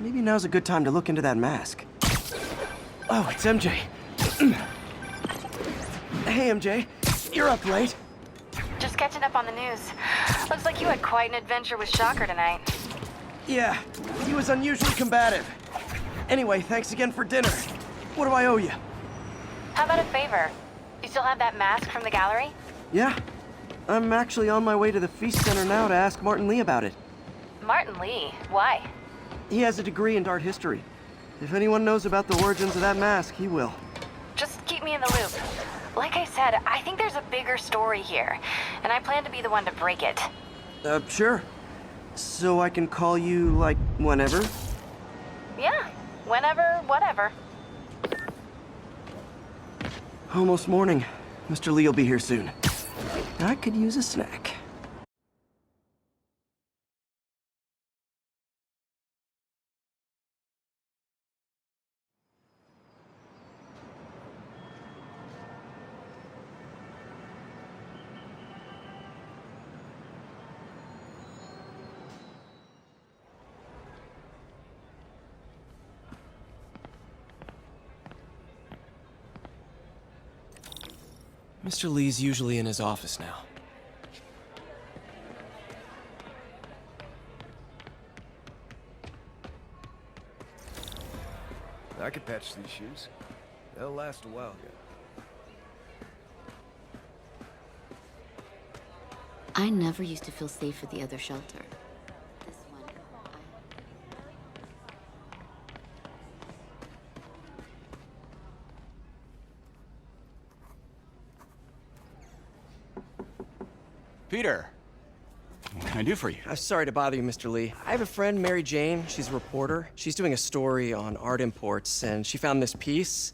Maybe now's a good time to look into that mask. Oh, it's MJ. Hey, MJ. You're up late. Just catching up on the news. Looks like you had quite an adventure with Shocker tonight. Yeah, he was unusually combative. Anyway, thanks again for dinner. What do I owe you? How about a favor? You still have that mask from the gallery? Yeah. I'm actually on my way to the Feast Center now to ask Martin Lee about it. Martin Lee? Why? He has a degree in art history. If anyone knows about the origins of that mask, he will. Just keep me in the loop. Like I said, I think there's a bigger story here, and I plan to be the one to break it. Sure. So I can call you, like, whenever? Yeah, whenever, whatever. Almost morning. Mr. Lee will be here soon. I could use a snack. Mr. Lee's usually in his office now. I could patch these shoes. They'll last a while yet. I never used to feel safe at the other shelter. This one, Peter, what can I do for you? Sorry to bother you, Mr. Lee. I have a friend, Mary Jane. She's a reporter. She's doing a story on art imports, and she found this piece.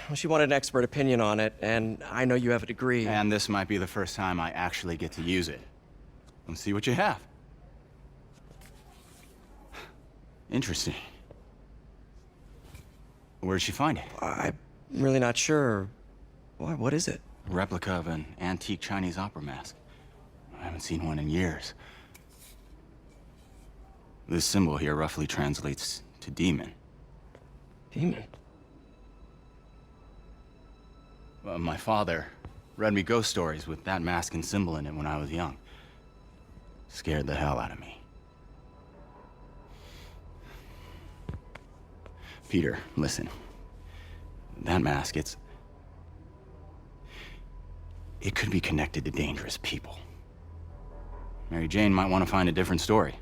Well, she wanted an expert opinion on it, and I know you have a degree. And this might be the first time I actually get to use it. Let's see what you have. Interesting. Where'd she find it? I'm really not sure. Why, what is it? A replica of an antique Chinese opera mask. I haven't seen one in years. This symbol here roughly translates to demon. Demon? My father read me ghost stories with that mask and symbol in it when I was young. Scared the hell out of me. Peter, listen. That mask, it could be connected to dangerous people. Mary Jane might want to find a different story.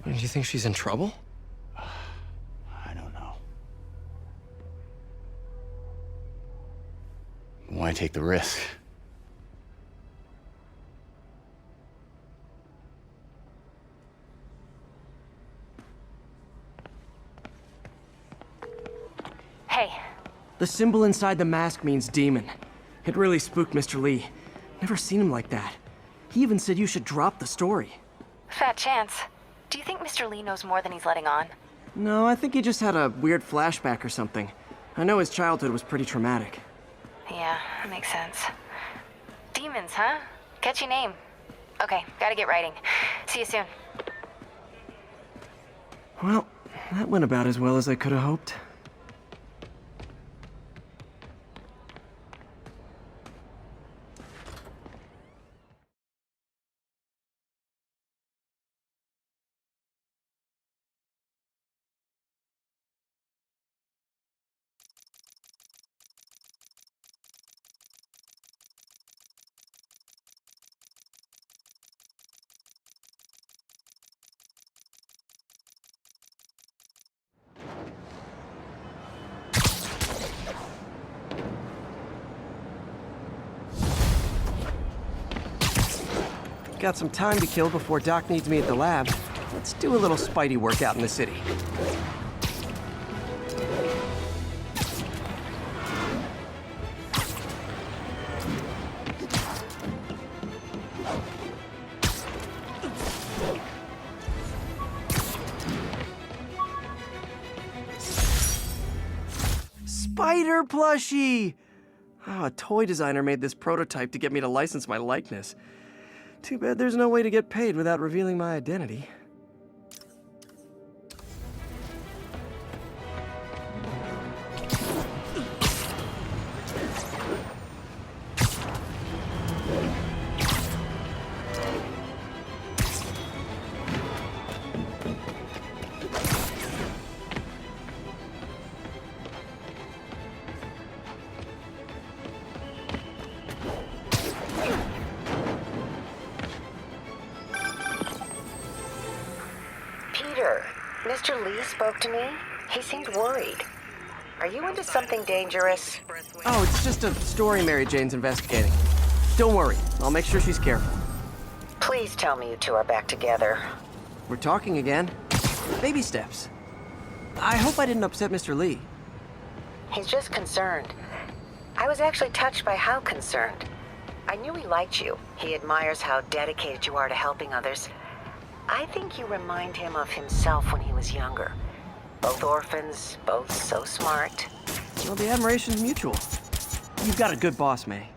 Do you think she's in trouble? I don't know. Why take the risk? Hey, The symbol inside the mask means demon. It really spooked Mr. Lee. Never seen him like that. He even said you should drop the story. fat chance. Do you think Mr. Lee knows more than he's letting on? No, I think he just had a weird flashback or something. I know his childhood was pretty traumatic. Yeah, that makes sense. Demons, huh? Catchy name. Okay, gotta get writing. See you soon. Well, that went about as well as I could have hoped. Got some time to kill before Doc needs me at the lab. Let's do a little Spidey workout in the city. Spider plushie! Oh, a toy designer made this prototype to get me to license my likeness. Too bad there's no way to get paid without revealing my identity. Peter, Mr. Lee spoke to me. He seemed worried. Are you into something dangerous? Oh, it's just a story Mary Jane's investigating. Don't worry, I'll make sure she's careful. Please tell me you two are back together. We're talking again. Baby steps. I hope I didn't upset Mr. Lee. He's just concerned. I was actually touched by how concerned. I knew he liked you. He admires how dedicated you are to helping others. I think you remind him of himself when he was younger. Both orphans, both so smart. Well, the admiration's mutual. You've got a good boss, May.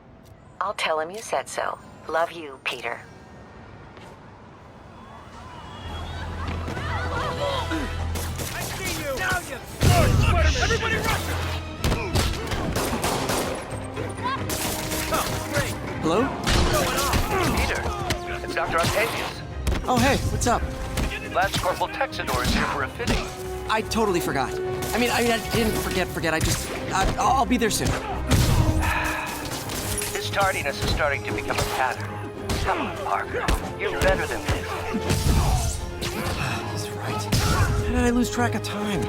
I'll tell him you said so. Love you, Peter. I see you! Now you Spider-Man! Everybody rush him! Oh, great! Hello? Peter, it's Dr. Octavius. Oh, hey, what's up? Lance Corporal Texador is here for a fitting. I totally forgot. I mean, I didn't forget. I'll be there soon. This tardiness is starting to become a pattern. Come on, Parker. You're better than this. He's right. How did I lose track of time?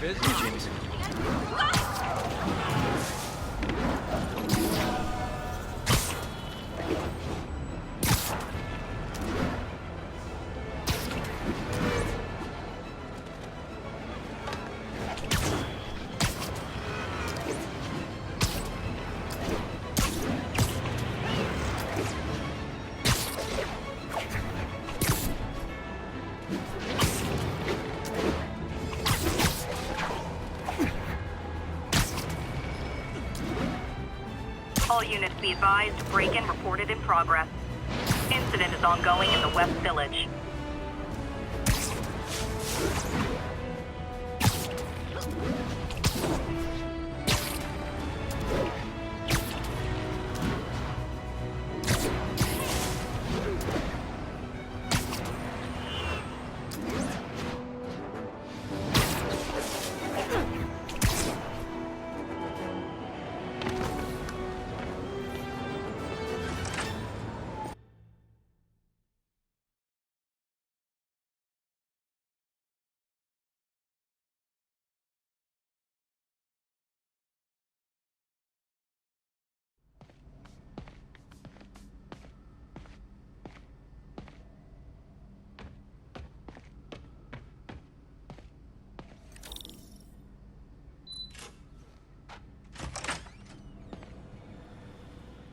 Business. All units be advised, break-in reported in progress. Incident is ongoing in the West Village.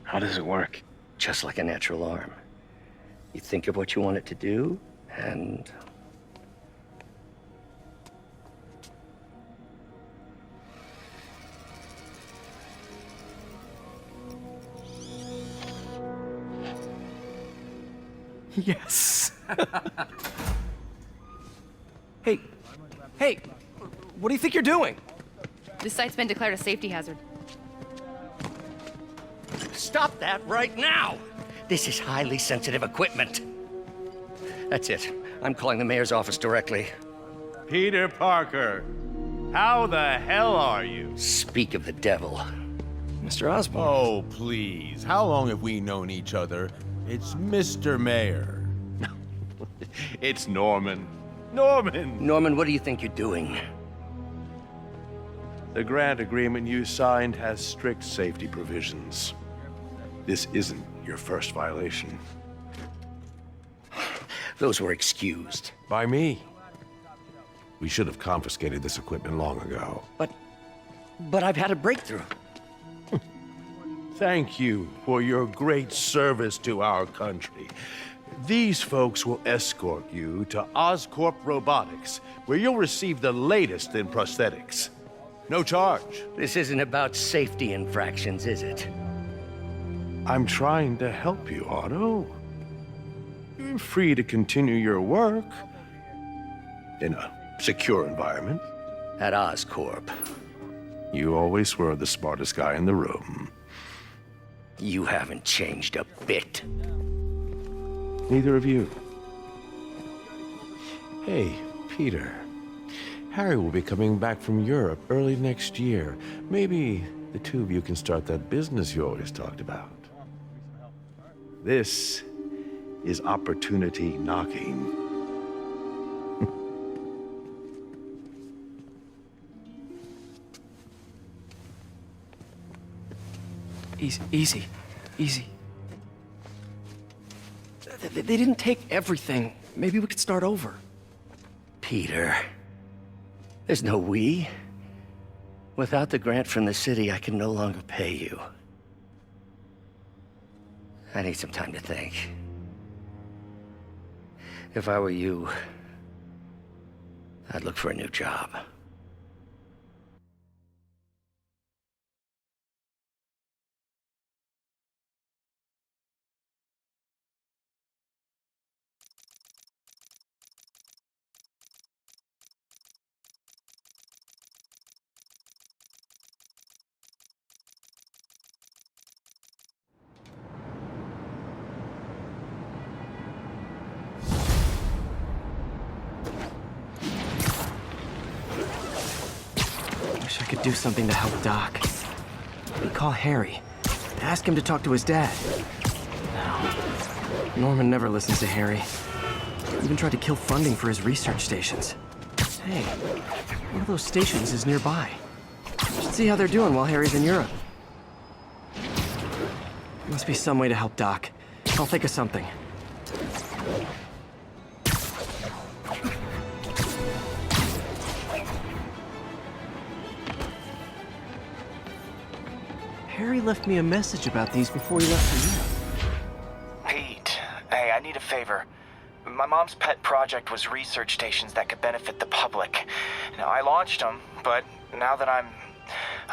How does it work? Just like a natural arm. You think of what you want it to do, and... Yes. Hey, what do you think you're doing? This site's been declared a safety hazard. Stop that right now! This is highly sensitive equipment. That's it. I'm calling the mayor's office directly. Peter Parker, how the hell are you? Speak of the devil. Mr. Osborn. Oh, please. How long have we known each other? It's Mr. Mayor. It's Norman. Norman, what do you think you're doing? The grant agreement you signed has strict safety provisions. This isn't your first violation. Those were excused. By me. We should have confiscated this equipment long ago. But I've had a breakthrough. Thank you for your great service to our country. These folks will escort you to Oscorp Robotics, where you'll receive the latest in prosthetics. No charge. This isn't about safety infractions, is it? I'm trying to help you, Otto. You're free to continue your work in a secure environment. At Oscorp. You always were the smartest guy in the room. You haven't changed a bit. Neither of you. Hey, Peter. Harry will be coming back from Europe early next year. Maybe the two of you can start that business you always talked about. This is opportunity knocking. Easy. They didn't take everything. Maybe we could start over. Peter, there's no we. Without the grant from the city, I can no longer pay you. I need some time to think. If I were you, I'd look for a new job. Wish I could do something to help Doc. Maybe call Harry. Ask him to talk to his dad. No. Norman never listens to Harry. Even tried to kill funding for his research stations. Hey, one of those stations is nearby. Should see how they're doing while Harry's in Europe. Must be some way to help Doc. I'll think of something. Harry left me a message about these before he left for Europe. Pete, hey, I need a favor. My mom's pet project was research stations that could benefit the public. Now, I launched them, but now that I'm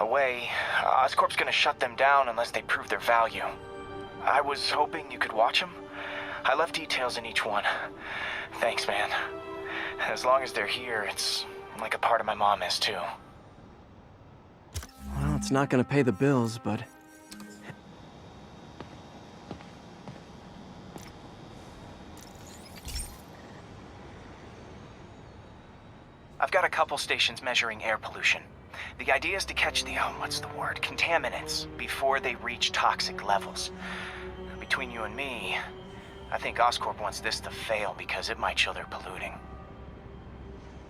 away, Oscorp's gonna shut them down unless they prove their value. I was hoping you could watch them. I left details in each one. Thanks, man. As long as they're here, it's like a part of my mom is, too. Well, it's not gonna pay the bills, but... I've got a couple stations measuring air pollution. The idea is to catch the, contaminants before they reach toxic levels. Between you and me, I think Oscorp wants this to fail because it might show they're polluting.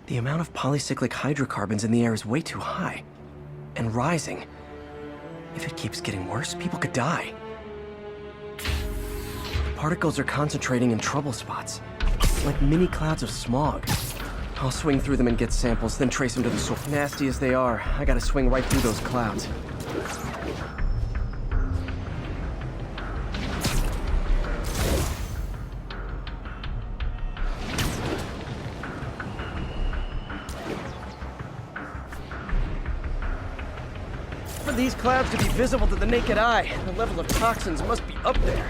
The amount of polycyclic hydrocarbons in the air is way too high. And rising. If it keeps getting worse, people could die. Particles are concentrating in trouble spots, like mini clouds of smog. I'll swing through them and get samples, then trace them to the source. Nasty as they are, I gotta swing right through those clouds. For these clouds to be visible to the naked eye, the level of toxins must be up there.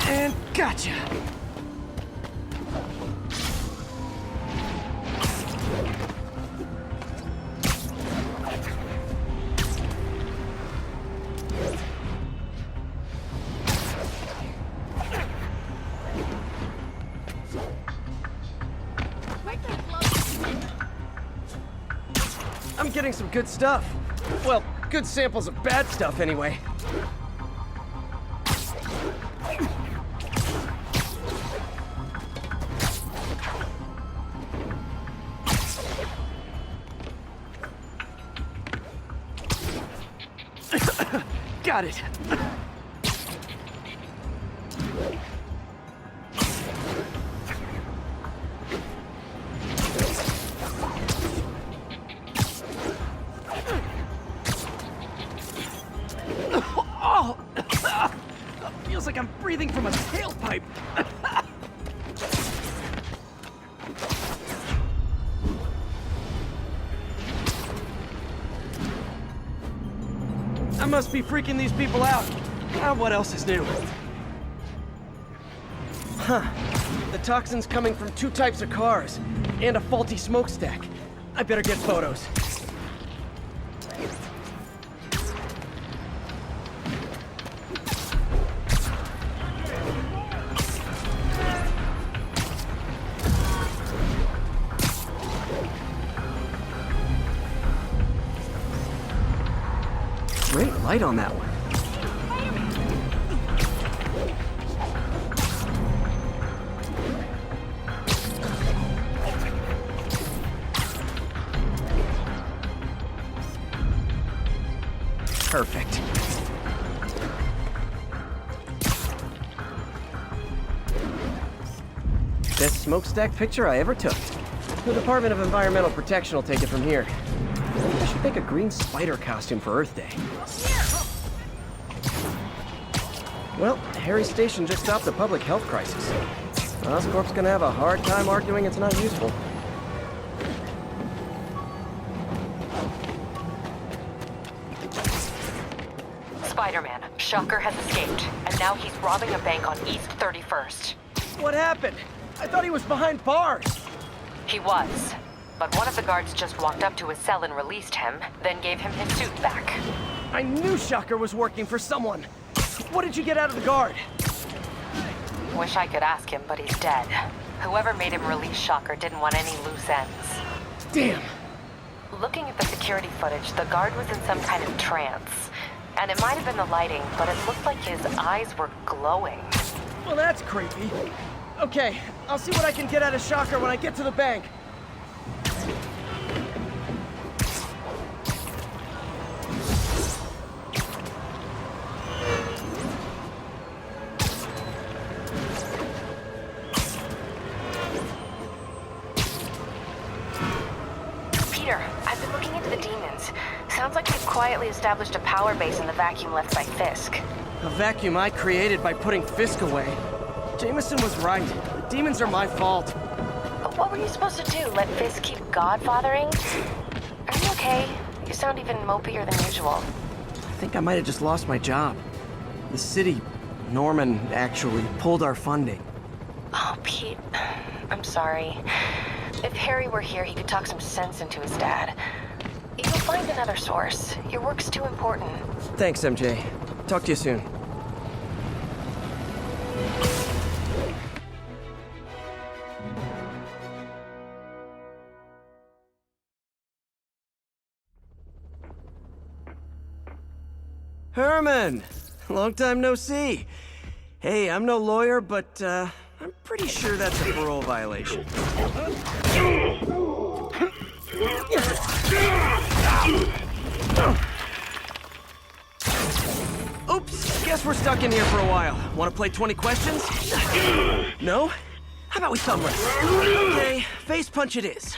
And gotcha! I'm getting some good stuff. Well, good samples of bad stuff anyway. Got it. Oh! Feels like I'm breathing from a tailpipe. I must be freaking these people out. What else is new? Huh. The toxin's coming from 2 types of cars, and a faulty smokestack. I better get photos. Great light on that one. Perfect. Best smokestack picture I ever took. The Department of Environmental Protection will take it from here. I think I should make a green spider costume for Earth Day. Well, Harry's station just stopped a public health crisis. Oscorp's gonna have a hard time arguing it's not useful. Spider-Man, Shocker has escaped, and now he's robbing a bank on East 31st. What happened? I thought he was behind bars. He was, but one of the guards just walked up to his cell and released him, then gave him his suit back. I knew Shocker was working for someone. What did you get out of the guard? Wish I could ask him, but he's dead. Whoever made him release Shocker didn't want any loose ends. Damn. Looking at the security footage, the guard was in some kind of trance. And it might have been the lighting, but it looked like his eyes were glowing. Well, that's creepy. Okay, I'll see what I can get out of Shocker when I get to the bank. Peter, I've been looking into the demons. Sounds like they've quietly established a power base in the vacuum left by Fisk. A vacuum I created by putting Fisk away. Jameson was right. The demons are my fault. What were you supposed to do? Let Fisk keep godfathering? Are you okay? You sound even mopier than usual. I think I might have just lost my job. The city, Norman, actually, pulled our funding. Oh, Pete. I'm sorry. If Harry were here, he could talk some sense into his dad. You'll find another source. Your work's too important. Thanks, MJ. Talk to you soon. Herman! Long time no see. Hey, I'm no lawyer, but, I'm pretty sure that's a parole violation. Oops, guess we're stuck in here for a while. Want to play 20 questions? No? How about we thumb wrestle? Okay, face punch it is.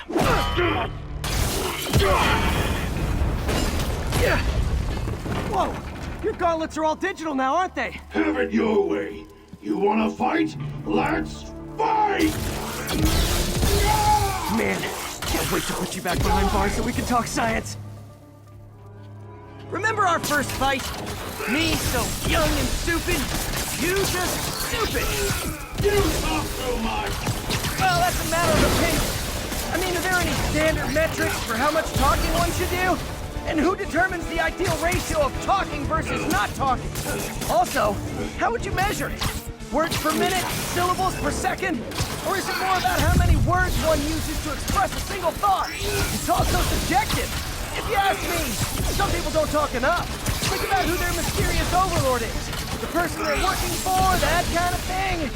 Whoa! Your gauntlets are all digital now, aren't they? Have it your way. You wanna fight? Let's fight! Man, can't wait to put you back behind bars so we can talk science. Remember our first fight? Me so young and stupid, you just stupid. You talk so much. Well, that's a matter of opinion. I mean, are there any standard metrics for how much talking one should do? And who determines the ideal ratio of talking versus not talking? Also, how would you measure it? Words per minute? Syllables per second? Or is it more about how many words one uses to express a single thought? It's also subjective. If you ask me, some people don't talk enough. Think about who their mysterious overlord is. The person they're working for, that kind of thing.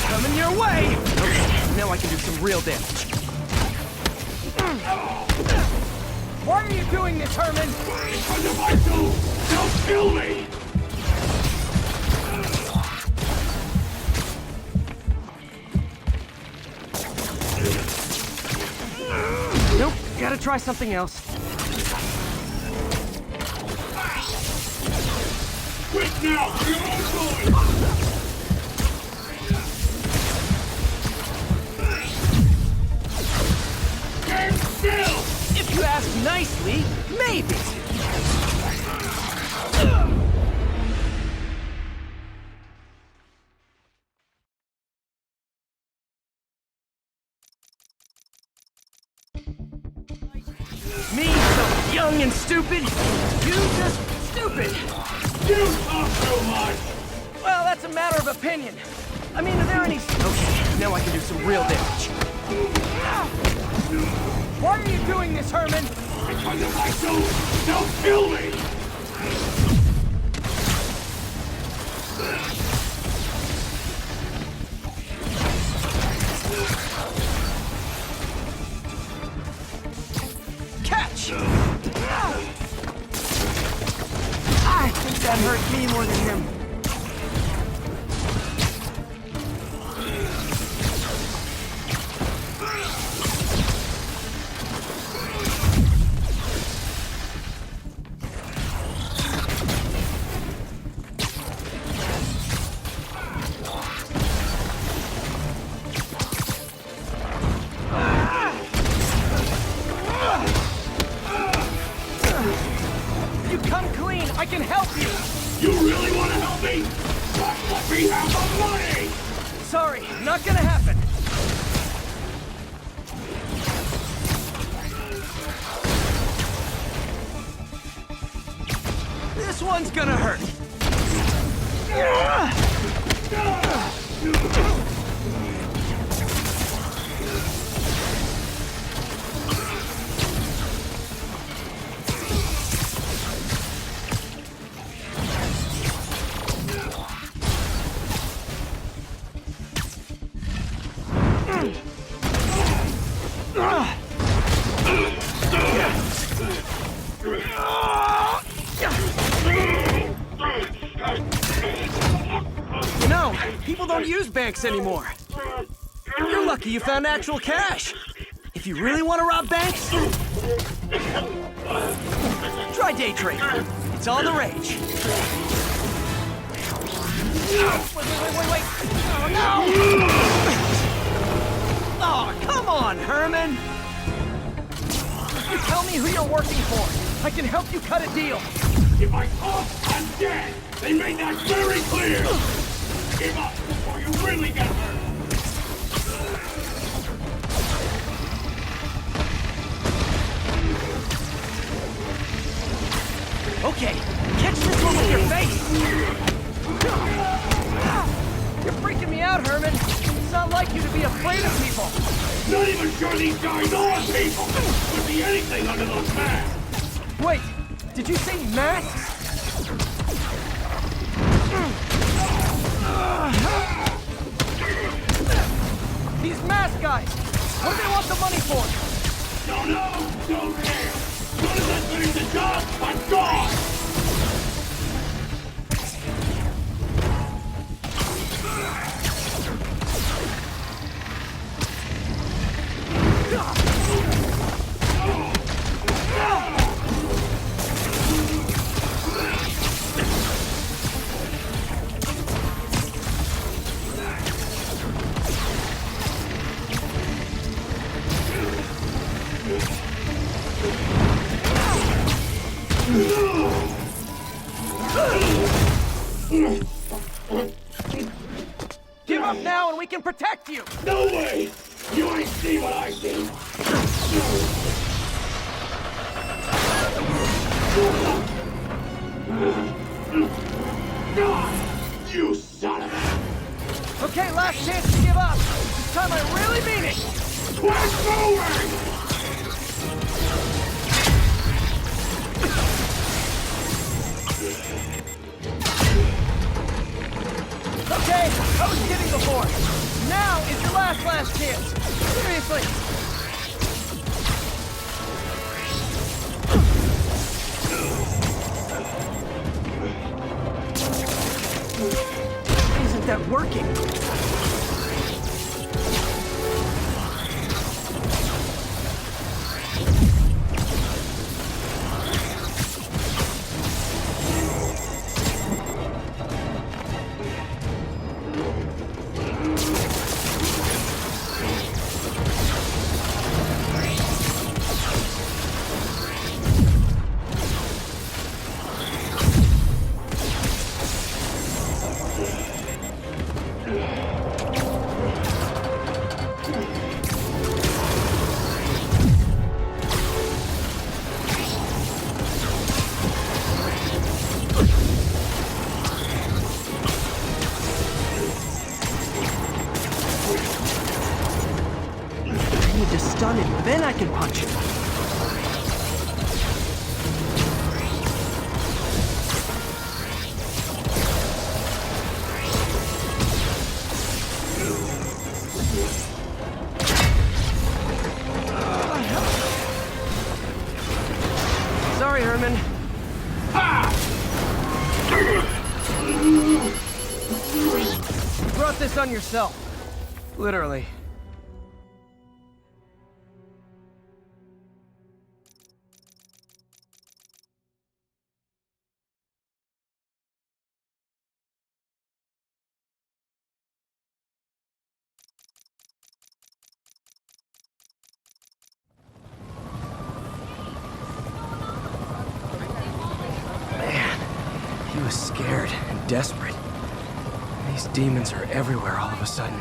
Coming your way! Okay, now I can do some real damage. Why are you doing this, Herman? Because if I do, they'll kill me! Nope, gotta try something else. Quit now for your own good! Stand still! If you ask nicely, maybe. Me, so young and stupid. You just stupid. You talk so much! Well, that's a matter of opinion. I mean, are there any... Okay, now I can do some real damage. Why are you doing this, Herman? Because if I do, they'll kill me! Catch! I think that hurt me more than him. I can help you! You really want to help me? Just let me have the money! Sorry, not gonna happen. This one's gonna hurt. No, people don't use banks anymore. You're lucky you found actual cash. If you really want to rob banks, try day trading. It's all the rage. Wait. Oh, no! Oh, come on, Herman! You tell me who you're working for. I can help you cut a deal. If I talk, I'm dead! They made that very clear! Give up before you really get hurt! Okay, catch this one with your face! You're freaking me out, Herman. It's not like you to be afraid of people. Not even sure these guys are people! Could be anything under those masks! Wait, did you say masks? These mask guys! What do they want the money for? Don't know! Don't care! As soon as I finish the job, I'm gone! Give up now and we can protect you! No way! You ain't see what I see! You son of a... Okay, last chance to give up. This time I really mean it! Quit moving! Okay, I was kidding before. Now is your last chance. Seriously. Isn't that working? Then I can punch him. Sorry, Herman. You brought this on yourself. Literally. He was scared and desperate. These demons are everywhere all of a sudden.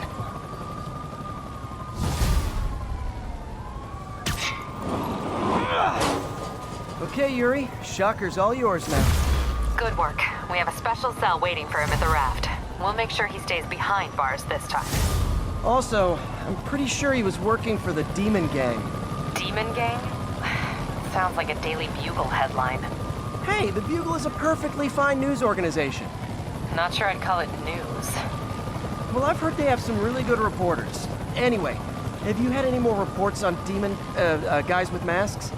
Okay, Yuri. Shocker's all yours now. Good work. We have a special cell waiting for him at the raft. We'll make sure he stays behind bars this time. Also, I'm pretty sure he was working for the Demon Gang. Demon Gang? Sounds like a Daily Bugle headline. Hey, the Bugle is a perfectly fine news organization. Not sure I'd call it news. Well, I've heard they have some really good reporters. Anyway, have you had any more reports on demon, guys with masks?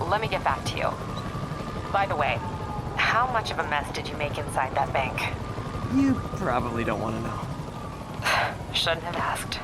Let me get back to you. By the way, how much of a mess did you make inside that bank? You probably don't want to know. Shouldn't have asked.